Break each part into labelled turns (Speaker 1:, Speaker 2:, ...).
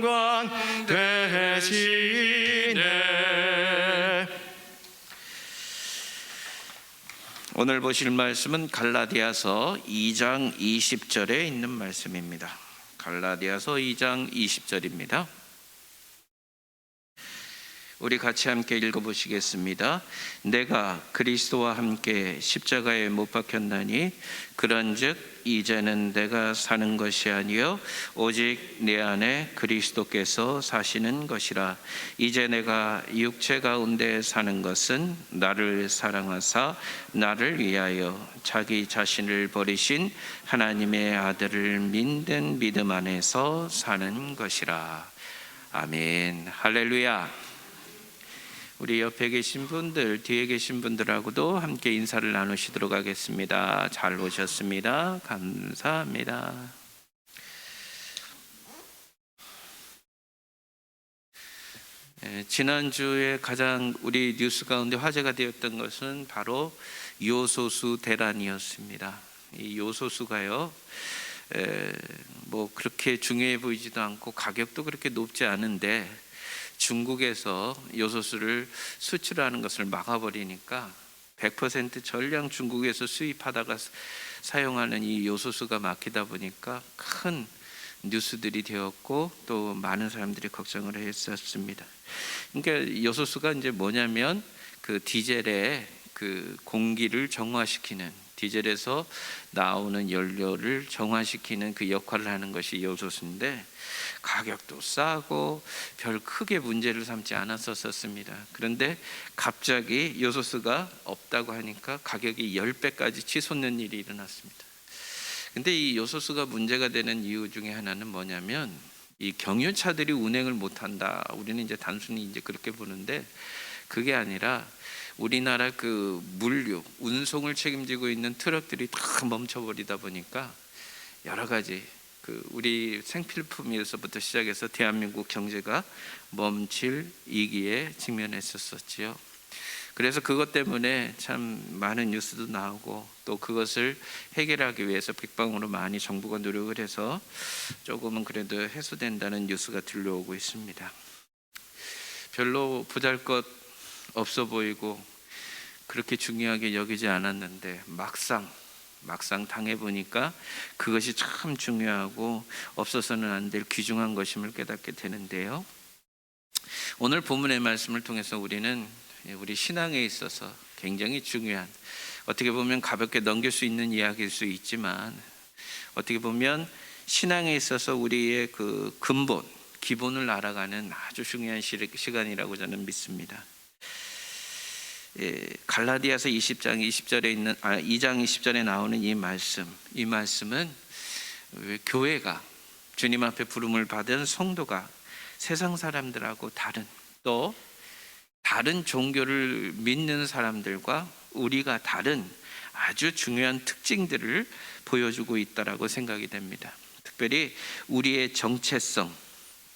Speaker 1: 영광 되시네. 오늘 보실 말씀은 갈라디아서 2장 20절에 있는 말씀입니다. 갈라디아서 2장 20절입니다. 우리 같이 함께 읽어보시겠습니다. 내가 그리스도와 함께 십자가에 못 박혔나니 그런즉 이제는 내가 사는 것이 아니요 오직 내 안에 그리스도께서 사시는 것이라. 이제 내가 육체 가운데 사는 것은 나를 사랑하사 나를 위하여 자기 자신을 버리신 하나님의 아들을 믿는 믿음 안에서 사는 것이라. 아멘. 할렐루야. 우리 옆에 계신 분들, 뒤에 계신 분들하고도 함께 인사를 나누시도록 하겠습니다. 잘 오셨습니다. 감사합니다. 지난주에 가장 우리 뉴스 가운데 화제가 되었던 것은 바로 요소수 대란이었습니다. 이 요소수가요, 뭐 그렇게 중요해 보이지도 않고 가격도 그렇게 높지 않은데 중국에서 요소수를 수출하는 것을 막아버리니까 100% 전량 중국에서 수입하다가 사용하는 이 요소수가 막히다 보니까 큰 뉴스들이 되었고 또 많은 사람들이 걱정을 했었습니다. 그러니까 요소수가 이제 뭐냐면 그 디젤의 그 공기를 정화시키는, 디젤에서 나오는 연료를 정화시키는 그 역할을 하는 것이 요소수인데 가격도 싸고 별 크게 문제를 삼지 않았었습니다. 그런데 갑자기 요소수가 없다고 하니까 가격이 10배까지 치솟는 일이 일어났습니다. 근데 이 요소수가 문제가 되는 이유 중에 하나는 뭐냐면 이 경유차들이 운행을 못한다. 우리는 이제 단순히 이제 그렇게 보는데 그게 아니라 우리나라 그 물류, 운송을 책임지고 있는 트럭들이 다 멈춰버리다 보니까 여러 가지 그 우리 생필품에서부터 시작해서 대한민국 경제가 멈출 위기에 직면했었지요. 그래서 그것 때문에 참 많은 뉴스도 나오고 또 그것을 해결하기 위해서 빅방으로 많이 정부가 노력을 해서 조금은 그래도 해소된다는 뉴스가 들려오고 있습니다. 별로 보잘것 없어 보이고 그렇게 중요하게 여기지 않았는데 막상 당해보니까 그것이 참 중요하고 없어서는 안 될 귀중한 것임을 깨닫게 되는데요. 오늘 본문의 말씀을 통해서 우리는 우리 신앙에 있어서 굉장히 중요한, 어떻게 보면 가볍게 넘길 수 있는 이야기일 수 있지만 어떻게 보면 신앙에 있어서 우리의 그 근본, 기본을 알아가는 아주 중요한 시간이라고 저는 믿습니다. 갈라디아서 2장 20절에 나오는 이 말씀은 교회가 주님 앞에 부름을 받은 성도가 세상 사람들하고 또 다른 종교를 믿는 사람들과 우리가 다른 아주 중요한 특징들을 보여주고 있다라고 생각이 됩니다. 특별히 우리의 정체성,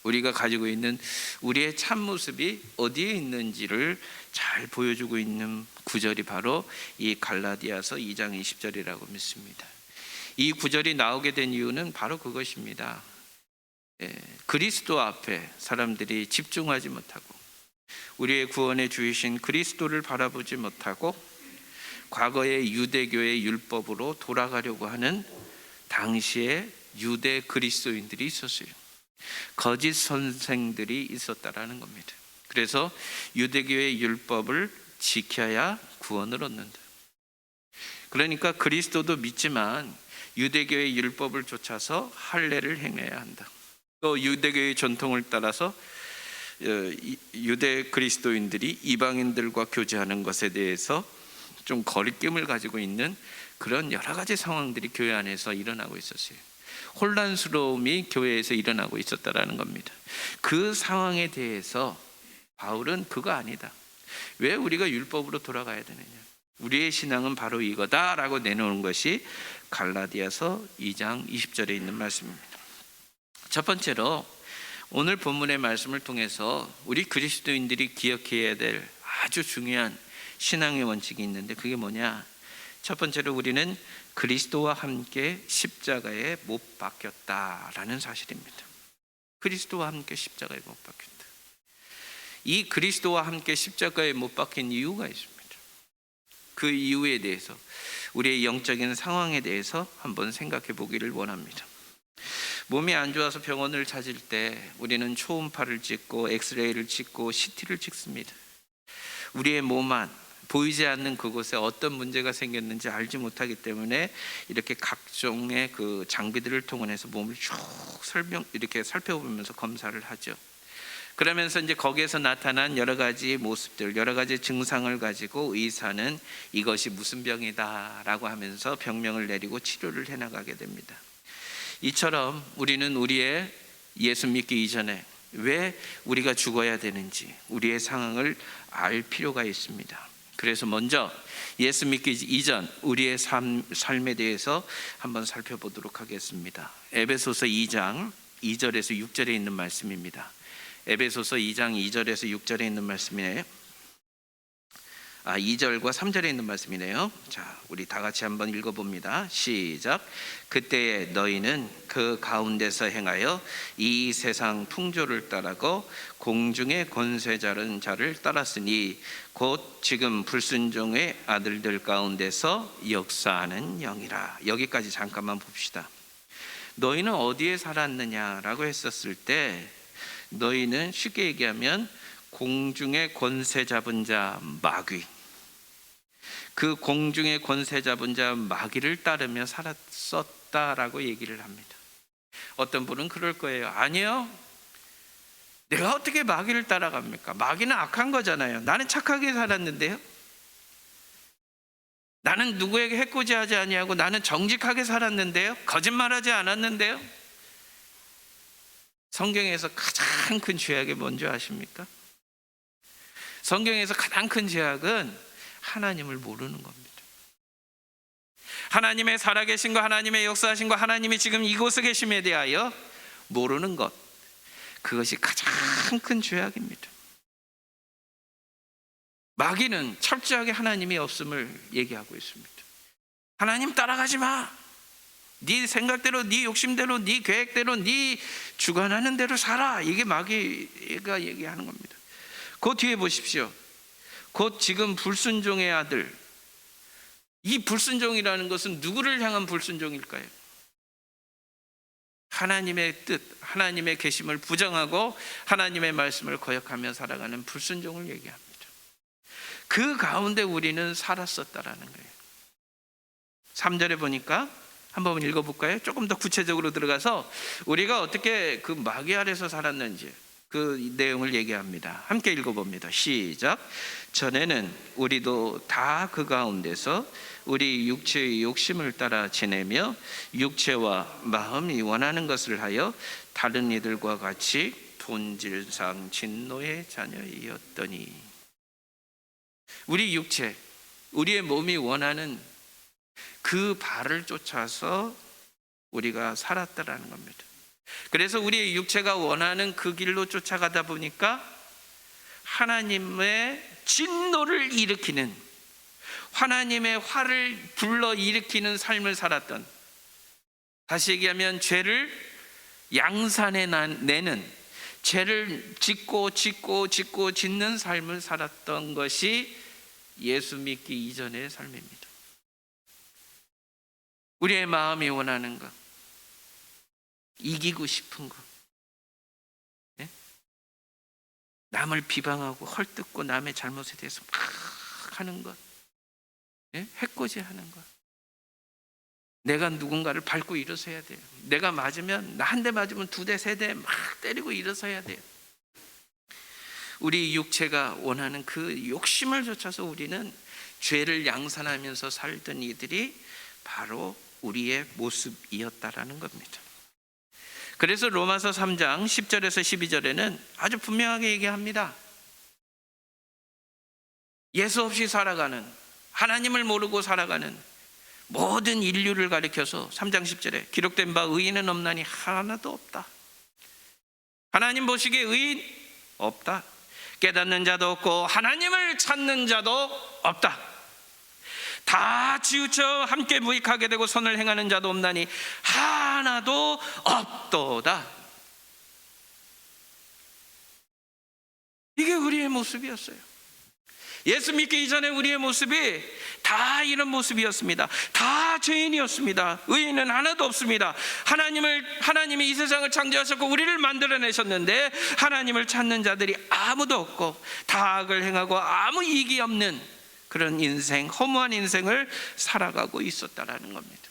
Speaker 1: 우리가 가지고 있는 우리의 참모습이 어디에 있는지를 잘 보여주고 있는 구절이 바로 이 갈라디아서 2장 20절이라고 믿습니다. 이 구절이 나오게 된 이유는 바로 그것입니다. 그리스도 앞에 사람들이 집중하지 못하고 우리의 구원의 주이신 그리스도를 바라보지 못하고 과거의 유대교의 율법으로 돌아가려고 하는 당시에 유대 그리스도인들이 있었어요. 거짓 선생들이 있었다라는 겁니다. 그래서 유대교의 율법을 지켜야 구원을 얻는다. 그러니까 그리스도도 믿지만 유대교의 율법을 쫓아서 할례를 행해야 한다. 또 유대교의 전통을 따라서 유대 그리스도인들이 이방인들과 교제하는 것에 대해서 좀 거리낌을 가지고 있는 그런 여러 가지 상황들이 교회 안에서 일어나고 있었어요. 혼란스러움이 교회에서 일어나고 있었다라는 겁니다. 그 상황에 대해서 바울은 그거 아니다. 왜 우리가 율법으로 돌아가야 되느냐? 우리의 신앙은 바로 이거다라고 내놓은 것이 갈라디아서 2장 20절에 있는 말씀입니다. 첫 번째로 오늘 본문의 말씀을 통해서 우리 그리스도인들이 기억해야 될 아주 중요한 신앙의 원칙이 있는데 그게 뭐냐? 첫 번째로 우리는 그리스도와 함께 십자가에 못 박혔다라는 사실입니다. 그리스도와 함께 십자가에 못 박혔다. 이 그리스도와 함께 십자가에 못 박힌 이유가 있습니다. 그 이유에 대해서, 우리의 영적인 상황에 대해서 한번 생각해 보기를 원합니다. 몸이 안 좋아서 병원을 찾을 때 우리는 초음파를 찍고 엑스레이를 찍고 CT를 찍습니다. 우리의 몸 안, 보이지 않는 그곳에 어떤 문제가 생겼는지 알지 못하기 때문에 이렇게 각종의 그 장비들을 통해서 몸을 쭉 이렇게 살펴보면서 검사를 하죠. 그러면서 이제 거기에서 나타난 여러 가지 모습들, 여러 가지 증상을 가지고 의사는 이것이 무슨 병이다라고 하면서 병명을 내리고 치료를 해나가게 됩니다. 이처럼 우리는 우리의 예수 믿기 이전에 왜 우리가 죽어야 되는지 우리의 상황을 알 필요가 있습니다. 그래서 먼저 예수 믿기 이전 우리의 삶에 대해서 한번 살펴보도록 하겠습니다. 에베소서 2장 2절에서 6절에 있는 말씀입니다. 에베소서 2장 2절에서 6절에 있는 말씀이네요. 2절과 3절에 있는 말씀이네요. 자, 우리 다 같이 한번 읽어봅니다. 시작. 그때에 너희는 그 가운데서 행하여 이 세상 풍조를 따르고 공중의 권세자른 자를 따랐으니 곧 지금 불순종의 아들들 가운데서 역사하는 영이라. 여기까지 잠깐만 봅시다. 너희는 어디에 살았느냐라고 했었을 때, 너희는 쉽게 얘기하면 공중의 권세 잡은 자 마귀, 그 공중의 권세 잡은 자 마귀를 따르며 살았었다라고 얘기를 합니다. 어떤 분은 그럴 거예요. 아니요, 내가 어떻게 마귀를 따라갑니까? 마귀는 악한 거잖아요. 나는 착하게 살았는데요. 나는 누구에게 해코지하지 아니하고 나는 정직하게 살았는데요. 거짓말하지 않았는데요. 성경에서 가장 큰 죄악이 뭔지 아십니까? 성경에서 가장 큰 죄악은 하나님을 모르는 겁니다. 하나님의 살아계신 거, 하나님의 역사하신 거, 하나님이 지금 이곳에 계심에 대하여 모르는 것, 그것이 가장 큰 죄악입니다. 마귀는 철저하게 하나님이 없음을 얘기하고 있습니다. 하나님 따라가지 마. 네 생각대로, 네 욕심대로, 네 계획대로, 네 주관하는 대로 살아. 이게 마귀가 얘기하는 겁니다. 그 뒤에 보십시오. 곧 지금 불순종의 아들. 이 불순종이라는 것은 누구를 향한 불순종일까요? 하나님의 뜻, 하나님의 계심을 부정하고 하나님의 말씀을 거역하며 살아가는 불순종을 얘기합니다. 그 가운데 우리는 살았었다라는 거예요. 3절에 보니까 한번 읽어볼까요? 조금 더 구체적으로 들어가서 우리가 어떻게 그 마귀 아래서 살았는지 그 내용을 얘기합니다. 함께 읽어봅니다. 시작. 전에는 우리도 다 그 가운데서 우리 육체의 욕심을 따라 지내며 육체와 마음이 원하는 것을 하여 다른 이들과 같이 본질상 진노의 자녀이었더니, 우리 육체, 우리의 몸이 원하는 그 발을 쫓아서 우리가 살았다라는 겁니다. 그래서 우리의 육체가 원하는 그 길로 쫓아가다 보니까 하나님의 진노를 일으키는, 하나님의 화를 불러 일으키는 삶을 살았던, 다시 얘기하면 죄를 양산해 내는, 죄를 짓고 짓는 삶을 살았던 것이 예수 믿기 이전의 삶입니다. 우리의 마음이 원하는 것, 이기고 싶은 것, 네? 남을 비방하고 헐뜯고 남의 잘못에 대해서 막 하는 것, 네? 해코지하는 것, 내가 누군가를 밟고 일어서야 돼요. 내가 맞으면, 한 대 맞으면 2대 3대 막 때리고 일어서야 돼요. 우리 육체가 원하는 그 욕심을 쫓아서 우리는 죄를 양산하면서 살던 이들이 바로 우리의 모습이었다라는 겁니다. 그래서 로마서 3장 10절에서 12절에는 아주 분명하게 얘기합니다. 예수 없이 살아가는, 하나님을 모르고 살아가는 모든 인류를 가리켜서 3장 10절에 기록된 바 의인은 없나니 하나도 없다. 하나님 보시기에 의인 없다. 깨닫는 자도 없고 하나님을 찾는 자도 없다. 다 치우쳐 함께 무익하게 되고 선을 행하는 자도 없나니 하나도 없도다. 이게 우리의 모습이었어요. 예수 믿기 이전에 우리의 모습이 다 이런 모습이었습니다. 다 죄인이었습니다. 의인은 하나도 없습니다. 하나님이 이 세상을 창조하셨고 우리를 만들어내셨는데 하나님을 찾는 자들이 아무도 없고 다 악을 행하고 아무 이익이 없는 그런 인생, 허무한 인생을 살아가고 있었다라는 겁니다.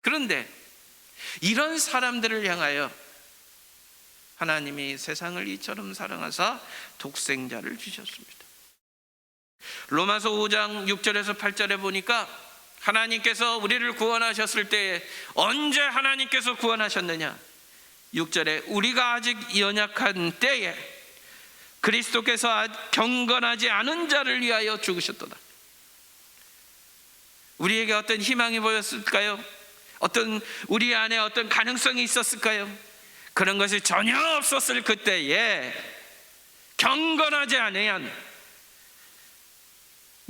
Speaker 1: 그런데 이런 사람들을 향하여 하나님이 세상을 이처럼 사랑하사 독생자를 주셨습니다. 로마서 5장 6절에서 8절에 보니까 하나님께서 우리를 구원하셨을 때 언제 하나님께서 구원하셨느냐? 6절에 우리가 아직 연약한 때에 그리스도께서 경건하지 않은 자를 위하여 죽으셨도다. 우리에게 어떤 희망이 보였을까요? 우리 안에 어떤 가능성이 있었을까요? 그런 것이 전혀 없었을 그때에 경건하지 않으면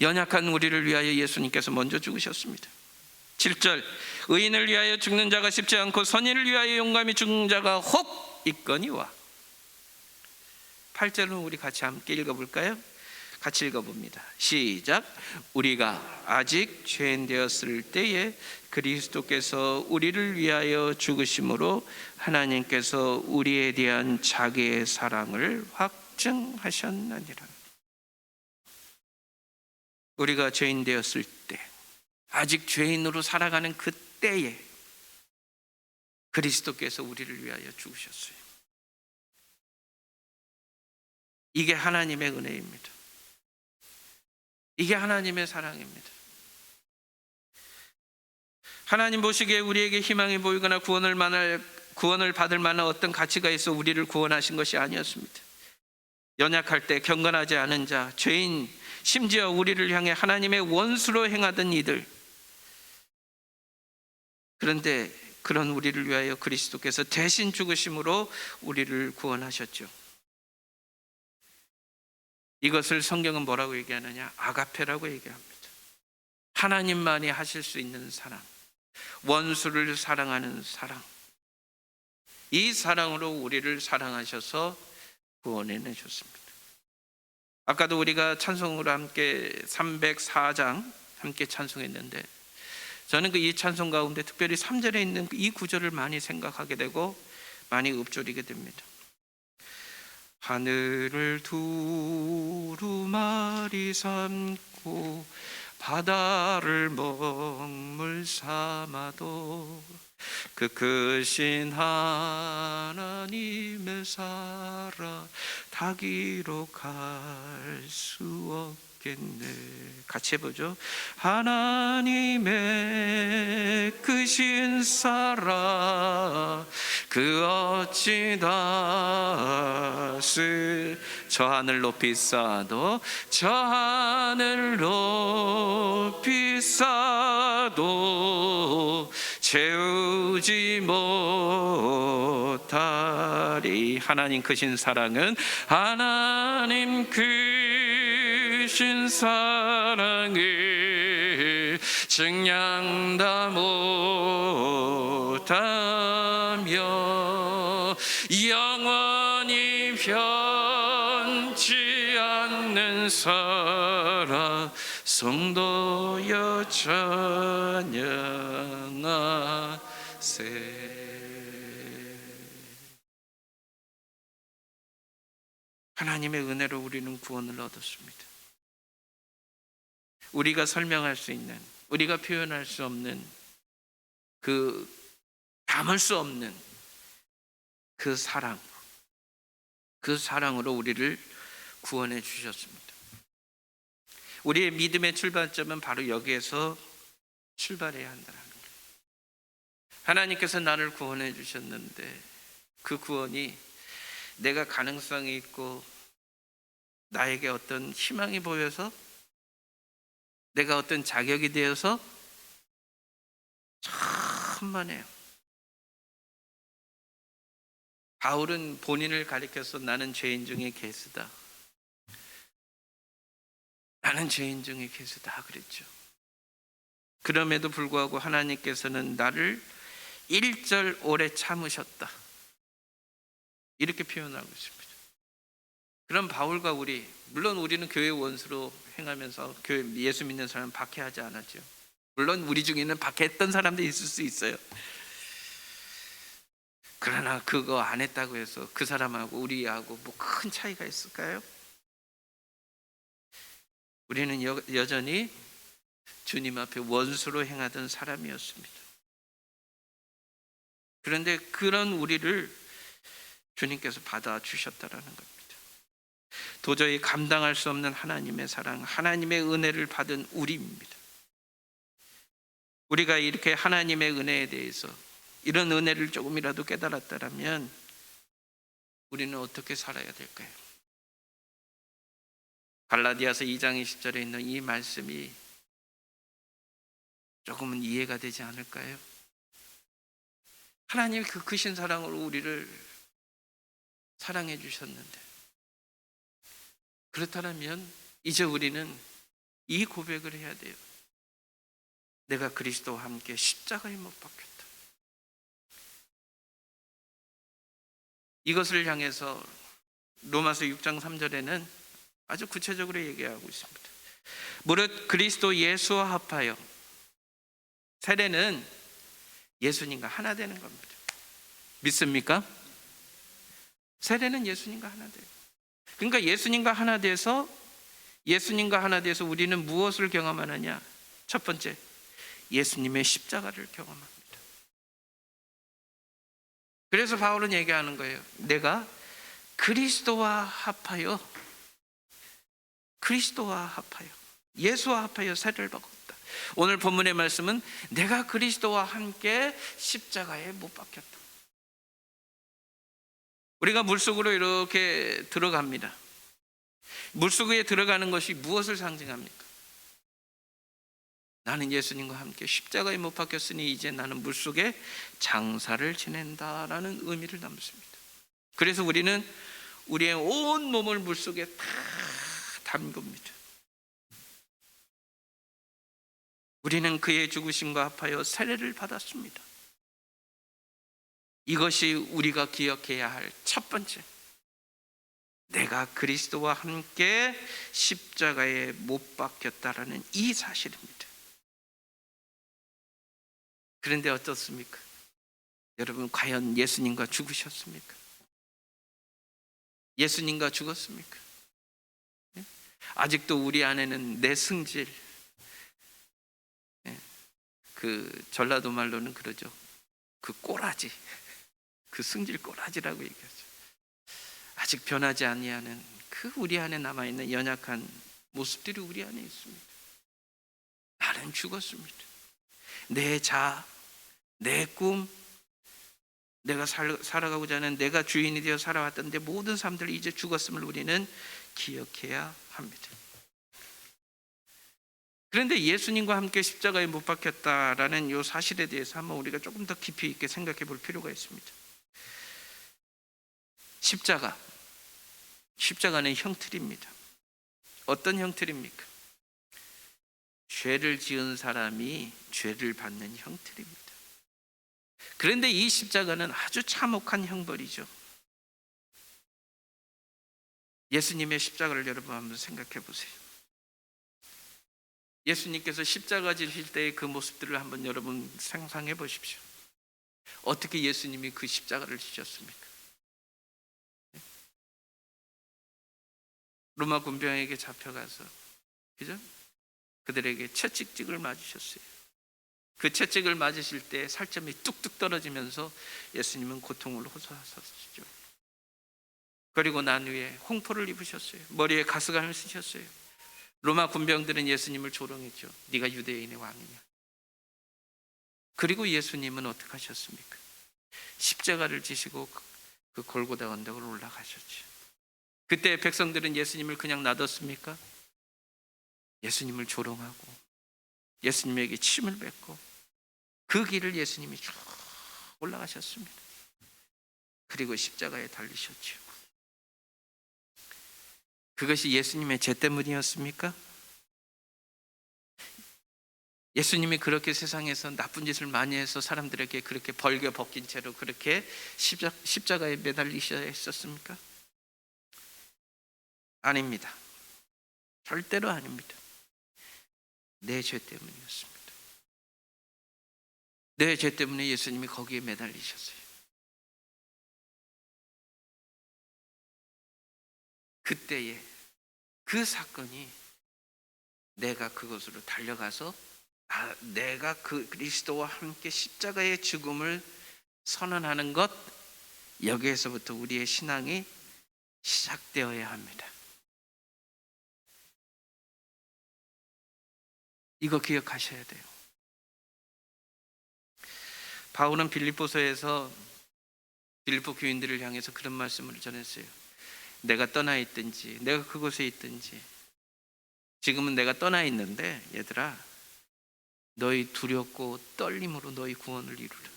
Speaker 1: 연약한 우리를 위하여 예수님께서 먼저 죽으셨습니다. 7절 의인을 위하여 죽는 자가 쉽지 않고 선인을 위하여 용감히 죽는 자가 혹 있거니와. 8절은 우리 같이 함께 읽어볼까요? 같이 읽어봅니다. 시작. 우리가 아직 죄인 되었을 때에 그리스도께서 우리를 위하여 죽으심으로 하나님께서 우리에 대한 자기의 사랑을 확증하셨느니라. 우리가 죄인 되었을 때, 아직 죄인으로 살아가는 그때에 그리스도께서 우리를 위하여 죽으셨어요. 이게 하나님의 은혜입니다. 이게 하나님의 사랑입니다. 하나님 보시기에 우리에게 희망이 보이거나 구원을 받을 만한 어떤 가치가 있어 우리를 구원하신 것이 아니었습니다. 연약할 때 경건하지 않은 자, 죄인, 심지어 우리를 향해 하나님의 원수로 행하던 이들, 그런데 그런 우리를 위하여 그리스도께서 대신 죽으심으로 우리를 구원하셨죠. 이것을 성경은 뭐라고 얘기하느냐? 아가페라고 얘기합니다. 하나님만이 하실 수 있는 사랑, 원수를 사랑하는 사랑, 이 사랑으로 우리를 사랑하셔서 구원해 내셨습니다. 아까도 우리가 찬송으로 함께 304장 함께 찬송했는데 저는 이 찬송 가운데 특별히 3절에 있는 이 구절을 많이 생각하게 되고 많이 읊조리게 됩니다. 하늘을 두루마리 삼고 바다를 먹물 삼아도 그 크신 하나님의 사랑 다 기록할 수 없겠네. 같이 해보죠. 하나님의 크신 사랑 그 어찌 다스 저 하늘 높이 쌓아도 저 하늘 높이 쌓아도 채우지 못하리. 하나님 크신 사랑은 하나님 크신 사랑을 증량 다 못하며 영원히 변치 않는 사랑 성도여 찬양하세. 하나님의 은혜로 우리는 구원을 얻었습니다. 우리가 설명할 수 있는, 우리가 표현할 수 없는, 담을 수 없는 그 사랑, 그 사랑으로 우리를 구원해 주셨습니다. 우리의 믿음의 출발점은 바로 여기에서 출발해야 한다는 거예요. 하나님께서 나를 구원해 주셨는데 그 구원이 내가 가능성이 있고 나에게 어떤 희망이 보여서 내가 어떤 자격이 되어서 천만에요. 바울은 본인을 가리켜서 나는 죄인 중에 괴수다. 나는 죄인 중에 괴수다 그랬죠. 그럼에도 불구하고 하나님께서는 나를 1절 오래 참으셨다. 이렇게 표현하고 있습니다. 그럼 바울과 우리, 물론 우리는 교회 원수로 행하면서 교회 예수 믿는 사람 박해하지 않았죠. 물론 우리 중에는 박해했던 사람도 있을 수 있어요. 그러나 그거 안 했다고 해서 그 사람하고 우리하고 뭐 큰 차이가 있을까요? 우리는 여전히 주님 앞에 원수로 행하던 사람이었습니다. 그런데 그런 우리를 주님께서 받아주셨다라는 겁니다. 도저히 감당할 수 없는 하나님의 사랑, 하나님의 은혜를 받은 우리입니다. 우리가 이렇게 하나님의 은혜에 대해서 이런 은혜를 조금이라도 깨달았다면 우리는 어떻게 살아야 될까요? 갈라디아서 2장 20절에 있는 이 말씀이 조금은 이해가 되지 않을까요? 하나님이 그 크신 사랑으로 우리를 사랑해 주셨는데, 그렇다면 이제 우리는 이 고백을 해야 돼요. 내가 그리스도와 함께 십자가에 못 박혔다. 이것을 향해서 로마서 6장 3절에는 아주 구체적으로 얘기하고 있습니다. 무릇 그리스도 예수와 합하여, 세례는 예수님과 하나 되는 겁니다. 믿습니까? 세례는 예수님과 하나 돼요. 그러니까 예수님과 하나 돼서 우리는 무엇을 경험하느냐? 첫 번째, 예수님의 십자가를 경험합니다. 그래서 바울은 얘기하는 거예요. 내가 그리스도와 합하여 예수와 합하여 세례를 받았다. 오늘 본문의 말씀은 내가 그리스도와 함께 십자가에 못 박혔다. 우리가 물속으로 이렇게 들어갑니다. 물속에 들어가는 것이 무엇을 상징합니까? 나는 예수님과 함께 십자가에 못 박혔으니 이제 나는 물속에 장사를 지낸다라는 의미를 담습니다. 그래서 우리는 우리의 온 몸을 물속에 다 담깁니다. 우리는 그의 죽으심과 합하여 세례를 받았습니다. 이것이 우리가 기억해야 할 첫 번째, 내가 그리스도와 함께 십자가에 못 박혔다라는 이 사실입니다. 그런데 어떻습니까? 여러분, 과연 예수님과 죽으셨습니까? 예수님과 죽었습니까? 아직도 우리 안에는 내 승질, 그 전라도 말로는 그러죠. 그 꼬라지, 그 승질 꼬라지라고 얘기하죠. 아직 변하지 아니하는 그 우리 안에 남아있는 연약한 모습들이 우리 안에 있습니다. 나는 죽었습니다. 내 자아, 내 꿈, 내가 살아가고자 하는 내가 주인이 되어 살아왔던 데 모든 삶들이 이제 죽었음을 우리는 기억해야 합니다. 그런데 예수님과 함께 십자가에 못 박혔다라는 이 사실에 대해서 한번 우리가 조금 더 깊이 있게 생각해 볼 필요가 있습니다. 십자가는 형틀입니다. 어떤 형틀입니까? 죄를 지은 사람이 죄를 받는 형틀입니다. 그런데 이 십자가는 아주 참혹한 형벌이죠. 예수님의 십자가를 여러분 한번 생각해 보세요. 예수님께서 십자가 지실 때의 그 모습들을 한번 여러분 상상해 보십시오. 어떻게 예수님이 그 십자가를 지셨습니까? 로마 군병에게 잡혀가서, 그죠? 그들에게 채찍을 맞으셨어요. 그 채찍을 맞으실 때 살점이 뚝뚝 떨어지면서 예수님은 고통을 호소하셨죠. 그리고 난 후에 홍포를 입으셨어요. 머리에 가스관을 쓰셨어요. 로마 군병들은 예수님을 조롱했죠. 네가 유대인의 왕이냐. 그리고 예수님은 어떻게 하셨습니까? 십자가를 지시고 그 골고다 언덕을 올라가셨죠. 그때 백성들은 예수님을 그냥 놔뒀습니까? 예수님을 조롱하고 예수님에게 침을 뱉고 그 길을 예수님이 쭉 올라가셨습니다. 그리고 십자가에 달리셨죠. 그것이 예수님의 죄 때문이었습니까? 예수님이 그렇게 세상에서 나쁜 짓을 많이 해서 사람들에게 그렇게 벌겨 벗긴 채로 그렇게 십자가에 매달리셔야 했었습니까? 아닙니다. 절대로 아닙니다. 내 죄 때문이었습니다. 내 죄 때문에 예수님이 거기에 매달리셨어요. 그때에 그 사건이 내가 그곳으로 달려가서 내가 그 그리스도와 함께 십자가의 죽음을 선언하는 것, 여기에서부터 우리의 신앙이 시작되어야 합니다. 이거 기억하셔야 돼요. 바울은 빌립보서에서 빌립보 교인들을 향해서 그런 말씀을 전했어요. 내가 떠나 있든지 내가 그곳에 있든지, 지금은 내가 떠나 있는데 얘들아, 너희 두렵고 떨림으로 너희 구원을 이루라.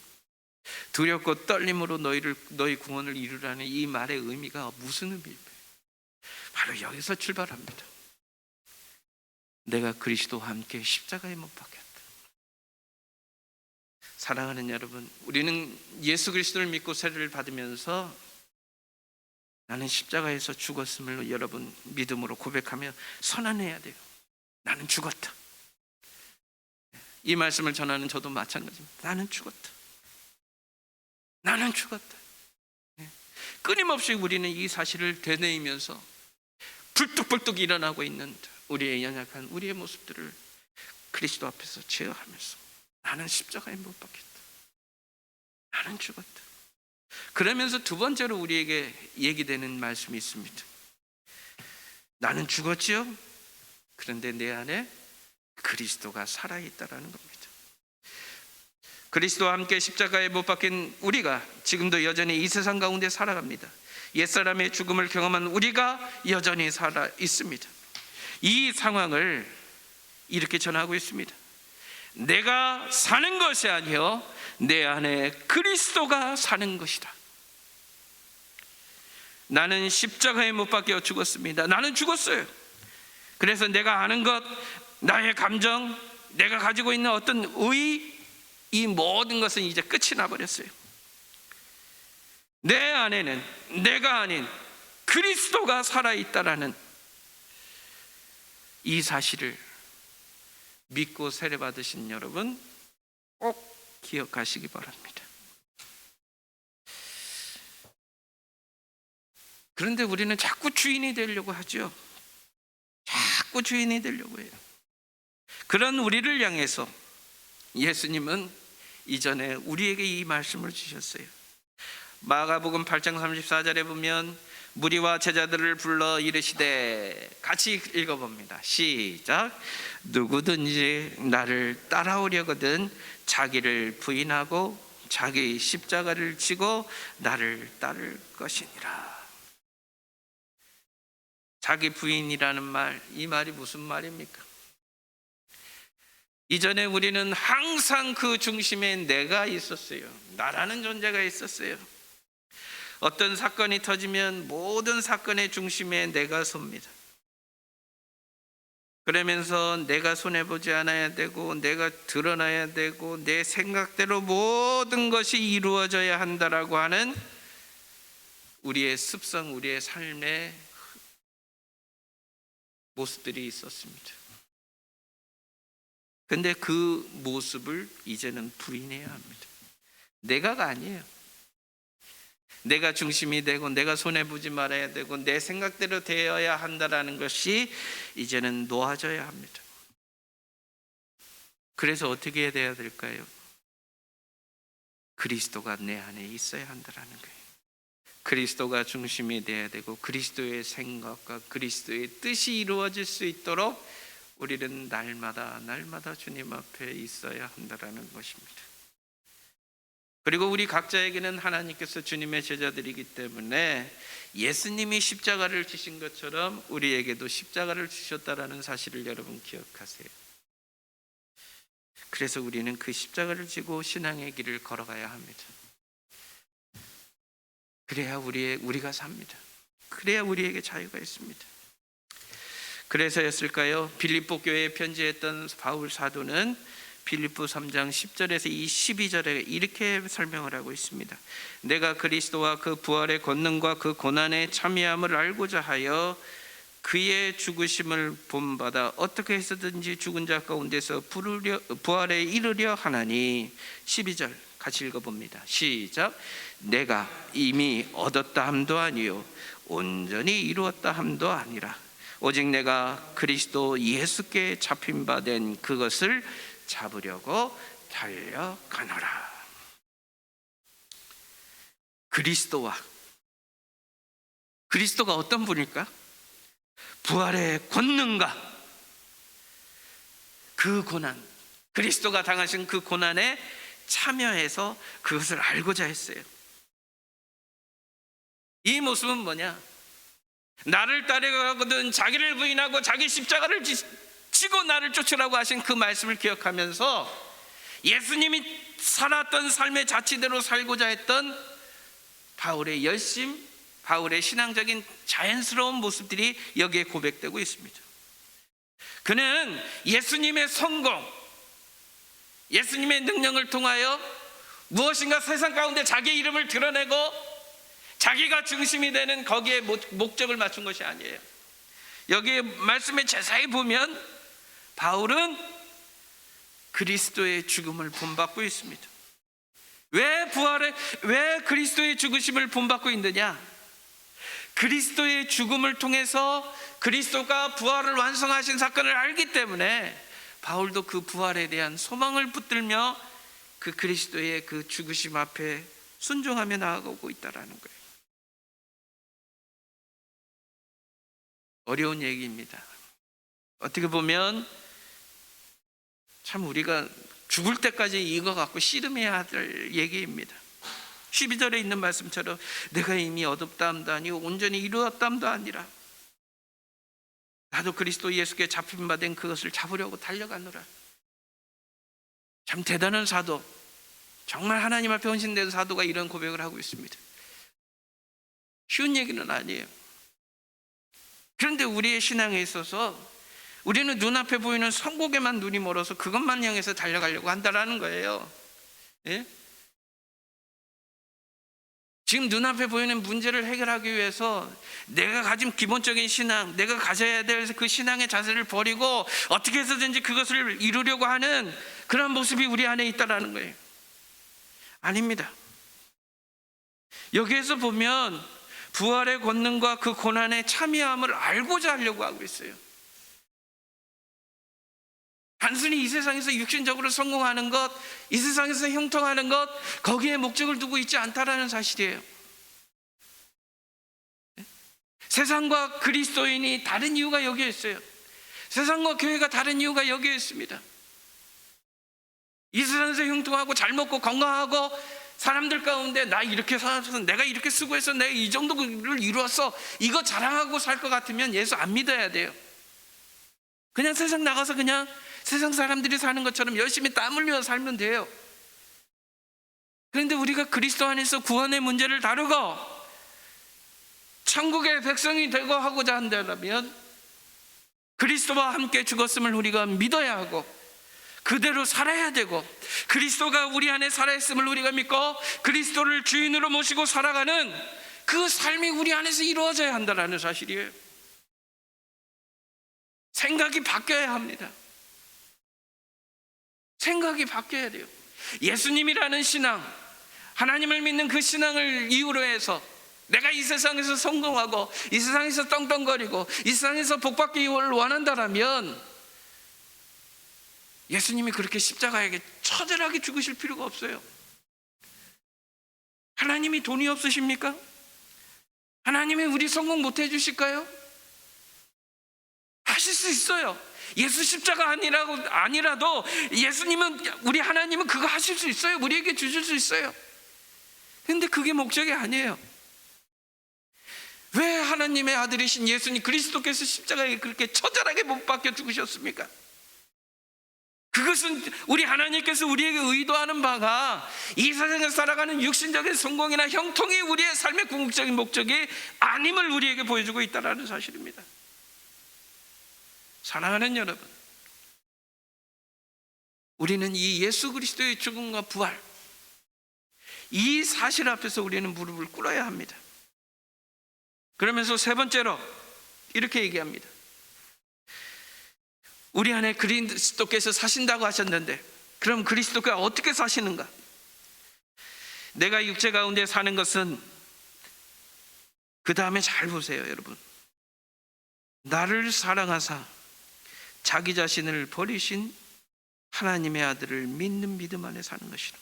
Speaker 1: 두렵고 떨림으로 너희 구원을 이루라는 이 말의 의미가 무슨 의미일까요? 바로 여기서 출발합니다. 내가 그리스도와 함께 십자가에 못 박혔다. 사랑하는 여러분, 우리는 예수 그리스도를 믿고 세례를 받으면서 나는 십자가에서 죽었음을 여러분 믿음으로 고백하며 선언해야 돼요. 나는 죽었다. 이 말씀을 전하는 저도 마찬가지입니다. 나는 죽었다. 나는 죽었다. 끊임없이 우리는 이 사실을 되뇌이면서 불뚝불뚝 일어나고 있는 우리의 연약한 우리의 모습들을 그리스도 앞에서 제어하면서 나는 십자가에 못 박혔다. 나는 죽었다. 그러면서 두 번째로 우리에게 얘기되는 말씀이 있습니다. 나는 죽었지요? 그런데 내 안에 그리스도가 살아있다라는 겁니다. 그리스도와 함께 십자가에 못 박힌 우리가 지금도 여전히 이 세상 가운데 살아갑니다. 옛사람의 죽음을 경험한 우리가 여전히 살아 있습니다. 이 상황을 이렇게 전하고 있습니다. 내가 사는 것이 아니요 내 안에 그리스도가 사는 것이다. 나는 십자가에 못 박혀 죽었습니다. 나는 죽었어요. 그래서 내가 아는 것, 나의 감정, 내가 가지고 있는 어떤 의, 이 모든 것은 이제 끝이 나버렸어요. 내 안에는 내가 아닌 그리스도가 살아있다라는 이 사실을 믿고 세례받으신 여러분 꼭 기억하시기 바랍니다. 그런데 우리는 자꾸 주인이 되려고 하죠. 자꾸 주인이 되려고 해요. 그런 우리를 향해서 예수님은 이전에 우리에게 이 말씀을 주셨어요. 마가복음 8장 34절에 보면 무리와 제자들을 불러 이르시되, 같이 읽어봅니다. 시작. 누구든지 나를 따라오려거든 자기를 부인하고 자기 십자가를 지고 나를 따를 것이니라. 자기 부인이라는 말, 이 말이 무슨 말입니까? 이전에 우리는 항상 그 중심에 내가 있었어요. 나라는 존재가 있었어요. 어떤 사건이 터지면 모든 사건의 중심에 내가 섭니다. 그러면서 내가 손해보지 않아야 되고 내가 드러나야 되고 내 생각대로 모든 것이 이루어져야 한다라고 하는 우리의 습성, 우리의 삶의 모습들이 있었습니다. 근데 그 모습을 이제는 부인해야 합니다. 내가가 아니에요. 내가 중심이 되고 내가 손해보지 말아야 되고 내 생각대로 되어야 한다라는 것이 이제는 놓아져야 합니다. 그래서 어떻게 해야 될까요? 그리스도가 내 안에 있어야 한다라는 거예요. 그리스도가 중심이 되어야 되고 그리스도의 생각과 그리스도의 뜻이 이루어질 수 있도록 우리는 날마다 주님 앞에 있어야 한다라는 것입니다. 그리고 우리 각자에게는 하나님께서 주님의 제자들이기 때문에 예수님이 십자가를 지신 것처럼 우리에게도 십자가를 주셨다라는 사실을 여러분 기억하세요. 그래서 우리는 그 십자가를 지고 신앙의 길을 걸어가야 합니다. 그래야 우리가 삽니다. 그래야 우리에게 자유가 있습니다. 그래서였을까요? 빌립보 교회에 편지했던 바울 사도는 빌립보 3장 10절에서 이 12절에 이렇게 설명을 하고 있습니다. 내가 그리스도와 그 부활의 권능과 그 고난의 참여함을 알고자 하여 그의 죽으심을 본받아 어떻게 해서든지 죽은 자 가운데서 부활에 이르려 하나니. 12절 같이 읽어봅니다. 시작. 내가 이미 얻었다 함도 아니요 온전히 이루었다 함도 아니라 오직 내가 그리스도 예수께 잡힌 바 된 그것을 잡으려고 달려가노라. 그리스도가 어떤 분일까? 부활의 권능과 그 고난, 그리스도가 당하신 그 고난에 참여해서 그것을 알고자 했어요. 이 모습은 뭐냐? 나를 따르거든 자기를 부인하고 자기 십자가를 지고 나를 쫓으라고 하신 그 말씀을 기억하면서 예수님이 살았던 삶의 자치대로 살고자 했던 바울의 열심, 바울의 신앙적인 자연스러운 모습들이 여기에 고백되고 있습니다. 그는 예수님의 성공, 예수님의 능력을 통하여 무엇인가 세상 가운데 자기의 이름을 드러내고 자기가 중심이 되는 거기에 목적을 맞춘 것이 아니에요. 여기 말씀에 자세히 보면 바울은 그리스도의 죽음을 본받고 있습니다. 왜 그리스도의 죽으심을 본받고 있느냐? 그리스도의 죽음을 통해서 그리스도가 부활을 완성하신 사건을 알기 때문에 바울도 그 부활에 대한 소망을 붙들며 그 그리스도의 그 죽으심 앞에 순종하며 나아가고 있다는 거예요. 어려운 얘기입니다. 어떻게 보면 참 우리가 죽을 때까지 이거 갖고 씨름해야 할 얘기입니다. 12절에 있는 말씀처럼 내가 이미 얻었다 함도 아니고 온전히 이루었다 함도 아니라 나도 그리스도 예수께 잡힌 바 된 그것을 잡으려고 달려가노라. 참 대단한 사도, 정말 하나님 앞에 헌신된 사도가 이런 고백을 하고 있습니다. 쉬운 얘기는 아니에요. 그런데 우리의 신앙에 있어서 우리는 눈앞에 보이는 성공에만 눈이 멀어서 그것만 향해서 달려가려고 한다는 거예요. 예? 지금 눈앞에 보이는 문제를 해결하기 위해서 내가 가진 기본적인 신앙, 내가 가져야 될 그 신앙의 자세를 버리고 어떻게 해서든지 그것을 이루려고 하는 그런 모습이 우리 안에 있다는 거예요. 아닙니다. 여기에서 보면 부활의 권능과 그 고난의 참여함을 알고자 하려고 하고 있어요. 단순히 이 세상에서 육신적으로 성공하는 것, 이 세상에서 형통하는 것, 거기에 목적을 두고 있지 않다라는 사실이에요. 세상과 그리스도인이 다른 이유가 여기에 있어요. 세상과 교회가 다른 이유가 여기에 있습니다. 이 세상에서 형통하고 잘 먹고 건강하고 사람들 가운데 나 이렇게 살아서 내가 이렇게 수고해서 내가 이 정도를 이루었어, 이거 자랑하고 살 것 같으면 예수 안 믿어야 돼요. 그냥 세상 나가서 그냥 세상 사람들이 사는 것처럼 열심히 땀 흘려 살면 돼요. 그런데 우리가 그리스도 안에서 구원의 문제를 다루고 천국의 백성이 되고 하고자 한다면 그리스도와 함께 죽었음을 우리가 믿어야 하고 그대로 살아야 되고, 그리스도가 우리 안에 살아있음을 우리가 믿고 그리스도를 주인으로 모시고 살아가는 그 삶이 우리 안에서 이루어져야 한다는 사실이에요. 생각이 바뀌어야 합니다. 생각이 바뀌어야 돼요. 예수님이라는 신앙, 하나님을 믿는 그 신앙을 이유로 해서 내가 이 세상에서 성공하고 이 세상에서 떵떵거리고 이 세상에서 복받기를 원한다면 예수님이 그렇게 십자가에게 처절하게 죽으실 필요가 없어요. 하나님이 돈이 없으십니까? 하나님이 우리 성공 못 해주실까요? 하실 수 있어요. 예수 십자가 아니라도 예수님은, 우리 하나님은 그거 하실 수 있어요. 우리에게 주실 수 있어요. 그런데 그게 목적이 아니에요. 왜 하나님의 아들이신 예수님 그리스도께서 십자가에 그렇게 처절하게 못 박혀 죽으셨습니까? 그것은 우리 하나님께서 우리에게 의도하는 바가 이 세상에서 살아가는 육신적인 성공이나 형통이 우리의 삶의 궁극적인 목적이 아님을 우리에게 보여주고 있다는 사실입니다. 사랑하는 여러분, 우리는 이 예수 그리스도의 죽음과 부활, 이 사실 앞에서 우리는 무릎을 꿇어야 합니다. 그러면서 세 번째로 이렇게 얘기합니다. 우리 안에 그리스도께서 사신다고 하셨는데 그럼 그리스도가 어떻게 사시는가? 내가 육체 가운데 사는 것은, 그 다음에 잘 보세요 여러분. 나를 사랑하사 자기 자신을 버리신 하나님의 아들을 믿는 믿음 안에 사는 것이라.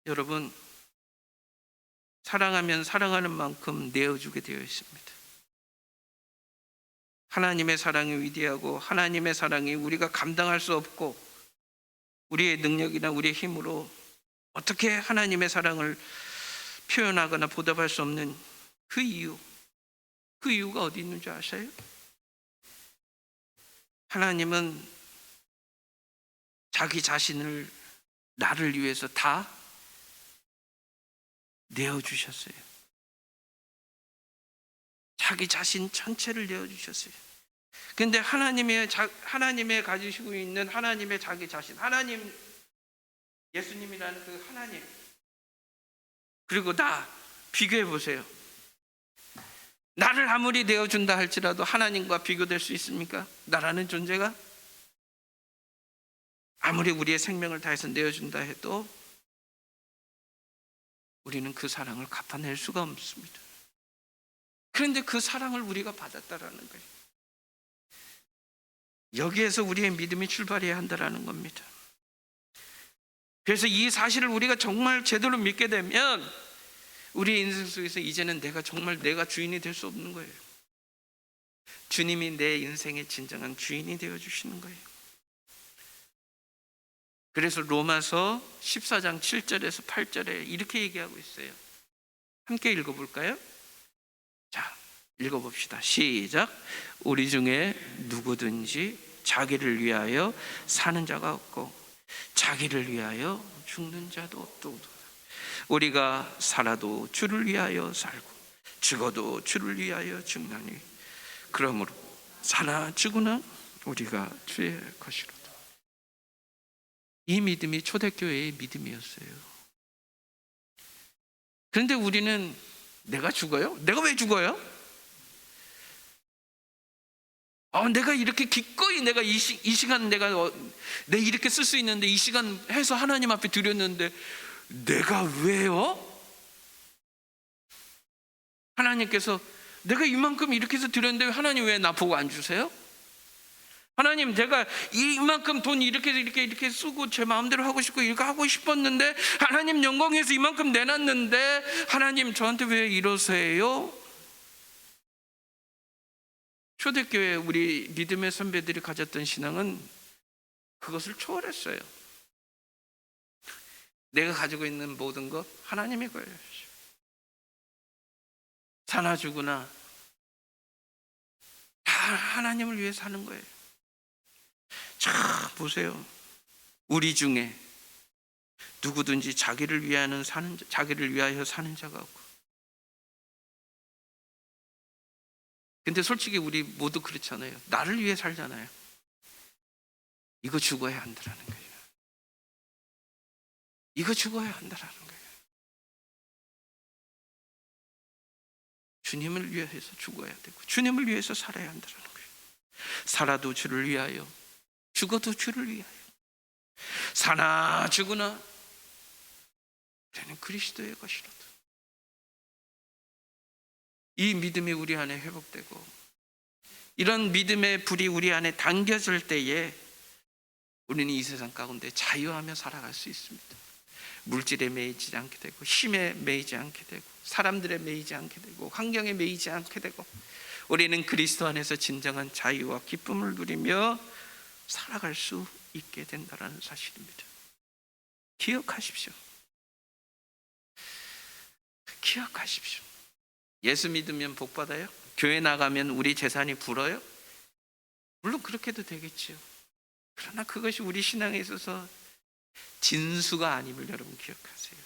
Speaker 1: 여러분, 사랑하면 사랑하는 만큼 내어주게 되어 있습니다. 하나님의 사랑이 위대하고 하나님의 사랑이 우리가 감당할 수 없고 우리의 능력이나 우리의 힘으로 어떻게 하나님의 사랑을 표현하거나 보답할 수 없는 그 이유가 어디 있는 줄 아세요? 하나님은 자기 자신을 나를 위해서 다 내어주셨어요. 자기 자신 전체를 내어주셨어요. 그런데 하나님의 가지시고 있는 하나님의 자기 자신, 하나님, 예수님이라는 그 하나님, 그리고 나 비교해 보세요. 나를 아무리 내어준다 할지라도 하나님과 비교될 수 있습니까? 나라는 존재가 아무리 우리의 생명을 다해서 내어준다 해도 우리는 그 사랑을 갚아낼 수가 없습니다. 그런데 그 사랑을 우리가 받았다라는 거예요. 여기에서 우리의 믿음이 출발해야 한다라는 겁니다. 그래서 이 사실을 우리가 정말 제대로 믿게 되면 우리 인생 속에서 이제는 정말 내가 주인이 될 수 없는 거예요. 주님이 내 인생의 진정한 주인이 되어주시는 거예요. 그래서 로마서 14장 7절에서 8절에 이렇게 얘기하고 있어요. 함께 읽어볼까요? 자, 읽어봅시다. 시작. 우리 중에 누구든지 자기를 위하여 사는 자가 없고 자기를 위하여 죽는 자도 없도다. 우리가 살아도 주를 위하여 살고 죽어도 주를 위하여 죽나니 그러므로 사나 죽으나 우리가 주의 것이로다. 이 믿음이 초대교회의 믿음이었어요. 그런데 우리는 내가 죽어요? 내가 왜 죽어요? 내가 이렇게 기꺼이 내가 이 시간 내가 이렇게 쓸 수 있는데 이 시간 해서 하나님 앞에 드렸는데 내가 왜요? 하나님께서 내가 이만큼 이렇게 해서 드렸는데 하나님 왜 나 보고 안 주세요? 하나님, 제가 이만큼 돈 이렇게 쓰고 제 마음대로 하고 싶고 이렇게 하고 싶었는데 하나님 영광에서 이만큼 내놨는데 하나님 저한테 왜 이러세요? 초대교회 우리 믿음의 선배들이 가졌던 신앙은 그것을 초월했어요. 내가 가지고 있는 모든 것 하나님의 거예요. 사나 죽으나 다 하나님을 위해 사는 거예요. 자, 보세요. 우리 중에 누구든지 자기를 위하여 사는 자가 없고. 근데 솔직히 우리 모두 그렇잖아요. 나를 위해 살잖아요. 이거 죽어야 한다라는 거예요. 이거 죽어야 한다라는 거예요. 주님을 위해서 죽어야 되고 주님을 위해서 살아야 한다라는 거예요. 살아도 주를 위하여 죽어도 주를 위하여 사나 죽으나 우리는 그리스도의 것이로다. 이 믿음이 우리 안에 회복되고 이런 믿음의 불이 우리 안에 당겨질 때에 우리는 이 세상 가운데 자유하며 살아갈 수 있습니다. 물질에 매이지 않게 되고 힘에 매이지 않게 되고 사람들에 매이지 않게 되고 환경에 매이지 않게 되고 우리는 그리스도 안에서 진정한 자유와 기쁨을 누리며 살아갈 수 있게 된다는 사실입니다. 기억하십시오. 기억하십시오. 예수 믿으면 복 받아요? 교회 나가면 우리 재산이 불어요? 물론 그렇게도 되겠지요. 그러나 그것이 우리 신앙에 있어서 진수가 아님을 여러분 기억하세요.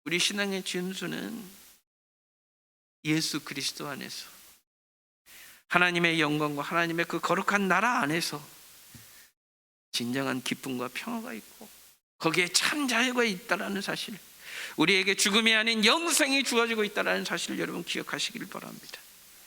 Speaker 1: 우리 신앙의 진수는 예수 그리스도 안에서 하나님의 영광과 하나님의 그 거룩한 나라 안에서 진정한 기쁨과 평화가 있고 거기에 참 자유가 있다는 사실, 우리에게 죽음이 아닌 영생이 주어지고 있다는 사실을 여러분 기억하시길 바랍니다.